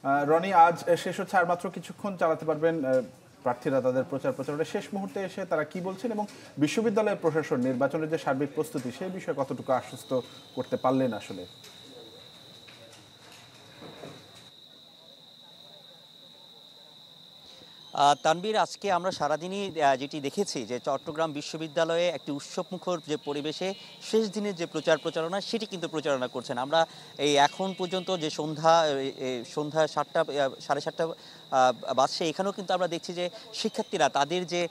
রনি, আজ শেষ হচ্ছে, আর মাত্র কিছুক্ষণ চালাতে পারবেন প্রার্থীরা তাদের প্রচারণা। শেষ মুহূর্তে এসে তারা কি বলছেন এবং বিশ্ববিদ্যালয়ের প্রশাসন নির্বাচনের যে সার্বিক প্রস্তুতি সেই বিষয়ে কতটুকু আশ্বস্ত করতে পারলেন আসলে? তানভীর, আজকে আমরা সারাদিনই যেটি দেখেছি যে চট্টগ্রাম বিশ্ববিদ্যালয়ে একটি উৎসবমুখর যে পরিবেশে শেষ দিনের যে প্রচারণা সেটি কিন্তু প্রচারণা করছেন। আমরা এই এখন পর্যন্ত যে সন্ধ্যা 7টা 7:30 বাজছে, এখানেও কিন্তু আমরা দেখছি যে শিক্ষার্থীরা তাদের যে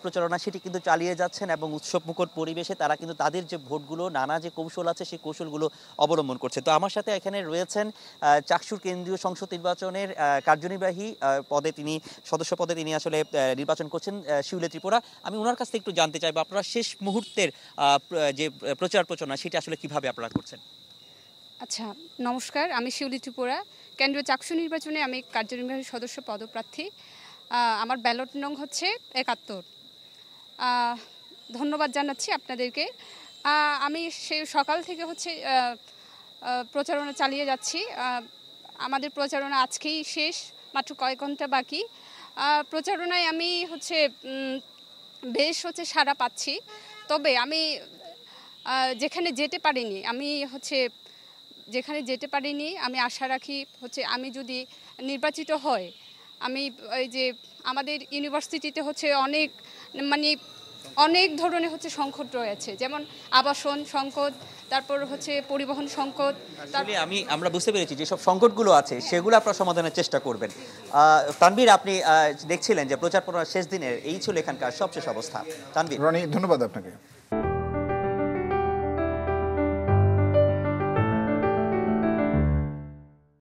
প্রচারণা সেটি কিন্তু চালিয়ে যাচ্ছেন এবং উৎসবমুখর পরিবেশে তারা কিন্তু তাদের যে ভোটগুলো নানা যে কৌশল আছে সেই কৌশলগুলো অবলম্বন করছে। তো আমার সাথে এখানে রয়েছেন চাকসুর কেন্দ্রীয় সংসদ নির্বাচনের কার্যনির্বাহী পদে সদস্য পদে তিনি আসলে নির্বাচন করছেন, শিউলি ত্রিপুরা। আমি ওনার কাছ থেকে একটু জানতে চাইবো আপনারা শেষ মুহূর্তের যে প্রচারণা সেটা আসলে কিভাবে আপনারা করছেন? আচ্ছা, নমস্কার। আমি শিউলি ত্রিপুরা, কেন্দ্রীয় চাকসু নির্বাচনে আমি কার্যনির্বাহী সদস্য পদপ্রার্থী। আমার ব্যালট নং হচ্ছে 71। ধন্যবাদ জানাচ্ছি আপনাদেরকে। আমি সেই সকাল থেকে প্রচারণা চালিয়ে যাচ্ছি। আমাদের প্রচারণা আজকেই শেষ, মাত্র কয়েক ঘন্টা বাকি। প্রচারণায় আমি বেশ সাড়া পাচ্ছি। তবে আমি যেখানে যেতে পারিনি আমি আশা রাখি আমি যদি নির্বাচিত হয়, আমি এই যে আমাদের ইউনিভার্সিটিতে অনেক ধরনের সংকট রয়েছে, যেমন আবাসন সংকট, তারপর পরিবহন সংকট। আমরা বুঝতে পেরেছি যেসব সংকটগুলো আছে সেগুলো আপনারা সমাধানের চেষ্টা করবেন। তানভীর, আপনি দেখছিলেন যে প্রচারণার শেষ দিনের এই ছিল এখানকার সবশেষ অবস্থা। তানভীর। রনি, ধন্যবাদ আপনাকে।